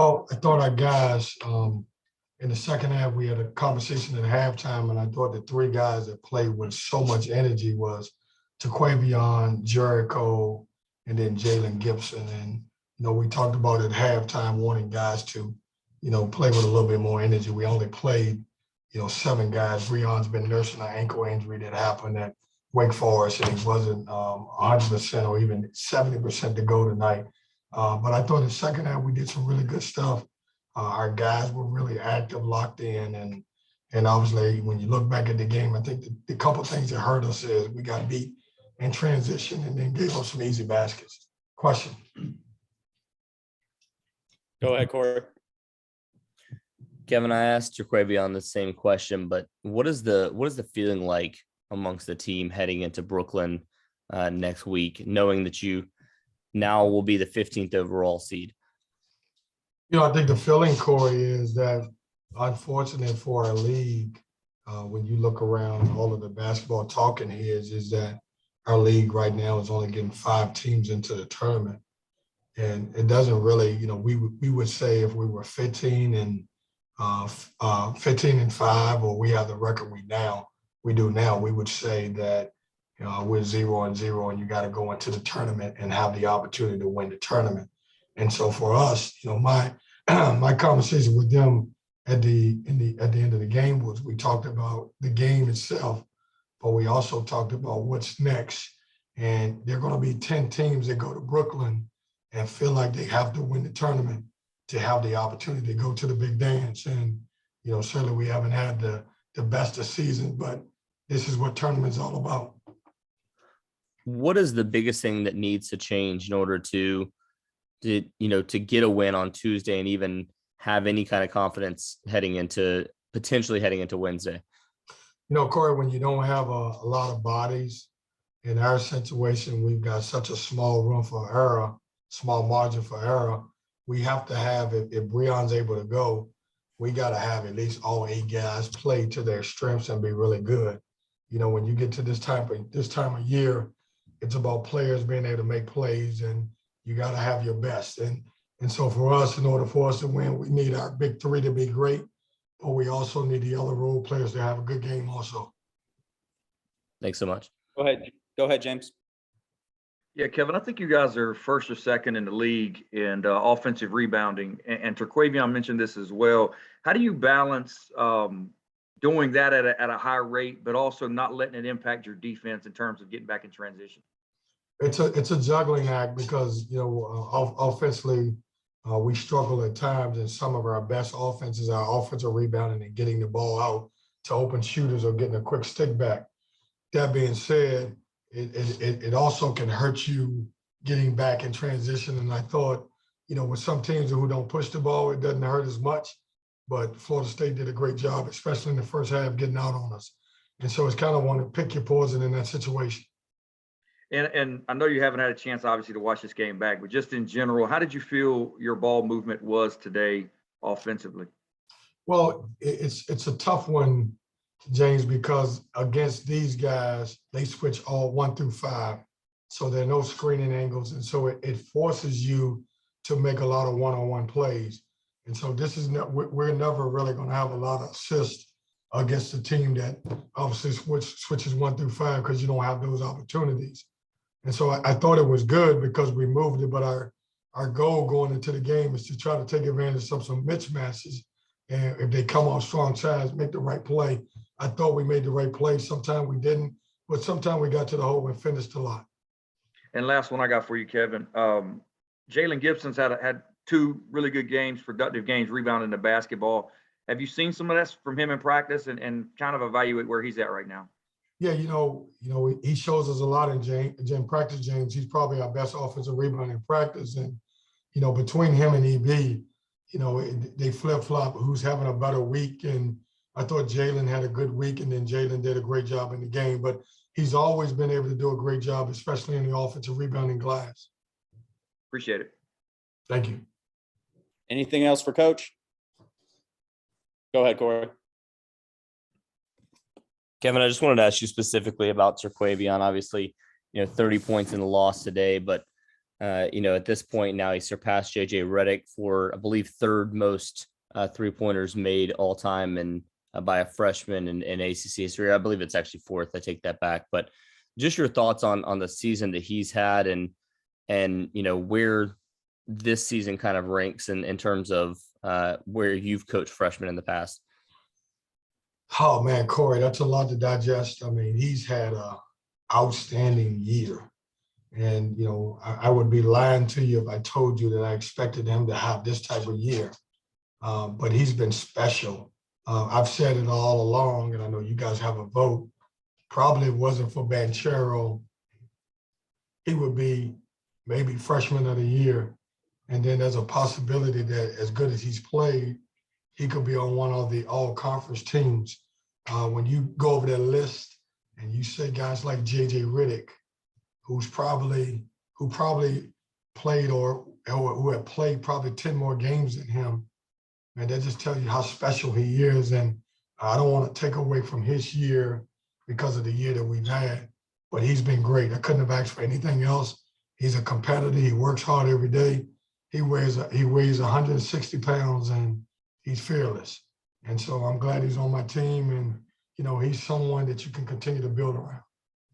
Oh, I thought our guys, in the second half, we had a conversation at halftime, and I thought the three guys that played with so much energy was Taquavion, Jericho, and then Jalen Gibson. And, we talked about at halftime wanting guys to, play with a little bit more energy. We only played, seven guys. Breon's been nursing an ankle injury that happened at Wake Forest, and he wasn't 100% or even 70% to go tonight. But I thought the second half we did some really good stuff. Our guys were really active, locked in, and obviously when you look back at the game, I think the couple things that hurt us is we got beat in transition and then gave up some easy baskets. Question. Go ahead, Corey. Kevin, I asked Jaquavion the same question, but what is the feeling like amongst the team heading into Brooklyn next week, knowing that you now will be the 15th overall seed? I think the feeling, Corey, is that unfortunate for our league, when you look around all of the basketball talking heads, is that our league right now is only getting 5 teams into the tournament. And it doesn't really, we would say if we were 15 and 5, or we have the record we do now, we would say that we're 0-0 and you got to go into the tournament and have the opportunity to win the tournament. And so for us, my conversation with them at the end of the game was we talked about the game itself, but we also talked about what's next. And there are going to be 10 teams that go to Brooklyn and feel like they have to win the tournament to have the opportunity to go to the big dance. And, certainly we haven't had the best of season, but this is what tournament's all about. What is the biggest thing that needs to change in order to get a win on Tuesday and even have any kind of confidence potentially heading into Wednesday? Corey, when you don't have a lot of bodies, in our situation, we've got such a small room for error, small margin for error. We have to have, if Breon's able to go, we got to have at least all 8 guys play to their strengths and be really good. When you get to this time of year, it's about players being able to make plays, and you got to have your best. And so for us, in order for us to win, we need our big 3 to be great, but we also need the other role players to have a good game also. Thanks so much. Go ahead, James. Yeah, Kevin, I think you guys are first or second in the league in offensive rebounding, and Taquavion mentioned this as well. How do you balance doing that at a higher rate, but also not letting it impact your defense in terms of getting back in transition? It's a juggling act because, offensively, we struggle at times, and some of our best offenses are offensive rebounding and getting the ball out to open shooters or getting a quick stick back. That being said, it also can hurt you getting back in transition. And I thought, with some teams who don't push the ball, it doesn't hurt as much. But Florida State did a great job, especially in the first half, getting out on us. And so it's kind of want to pick your poison in that situation. And I know you haven't had a chance, obviously, to watch this game back, but just in general, how did you feel your ball movement was today offensively? Well, it's a tough one, James, because against these guys, they switch all 1 through 5. So there are no screening angles. And so it forces you to make a lot of one-on-one plays. And so we're never really going to have a lot of assists against a team that obviously switches 1 through 5 because you don't have those opportunities. And so I thought it was good because we moved it, but our goal going into the game is to try to take advantage of some mismatches. And if they come off strong sides, make the right play. I thought we made the right play. Sometimes we didn't, but sometimes we got to the hole and finished a lot. And last one I got for you, Kevin. Jalen Gibson's had 2 really good games, productive games, rebounding the basketball. Have you seen some of that from him in practice and kind of evaluate where he's at right now? Yeah, he shows us a lot in practice, James. He's probably our best offensive rebounder in practice. And, between him and EB, they flip-flop who's having a better week. And I thought Jalen had a good week, and then Jalen did a great job in the game. But he's always been able to do a great job, especially in the offensive rebounding glass. Appreciate it. Thank you. Anything else for Coach? Go ahead, Corey. Kevin, I just wanted to ask you specifically about Terquavion. Obviously, 30 points in the loss today, but At this point now, he surpassed JJ Redick for, I believe, third most 3-pointers made all time and by a freshman in ACC history. I believe it's actually fourth. I take that back. But just your thoughts on the season that he's had and where this season kind of ranks in terms of where you've coached freshmen in the past. Oh man, Corey, that's a lot to digest. I mean, he's had a outstanding year. And, I would be lying to you if I told you that I expected him to have this type of year. But he's been special. I've said it all along, and I know you guys have a vote. Probably if it wasn't for Banchero, he would be maybe freshman of the year. And then there's a possibility that as good as he's played, he could be on one of the all-conference teams. When you go over that list and you say guys like JJ Redick, who probably played or who had played probably 10 more games than him, and that just tells you how special he is. And I don't want to take away from his year because of the year that we've had, but he's been great. I couldn't have asked for anything else. He's a competitor. He works hard every day. He weighs 160 pounds and he's fearless. And so I'm glad he's on my team, and he's someone that you can continue to build around.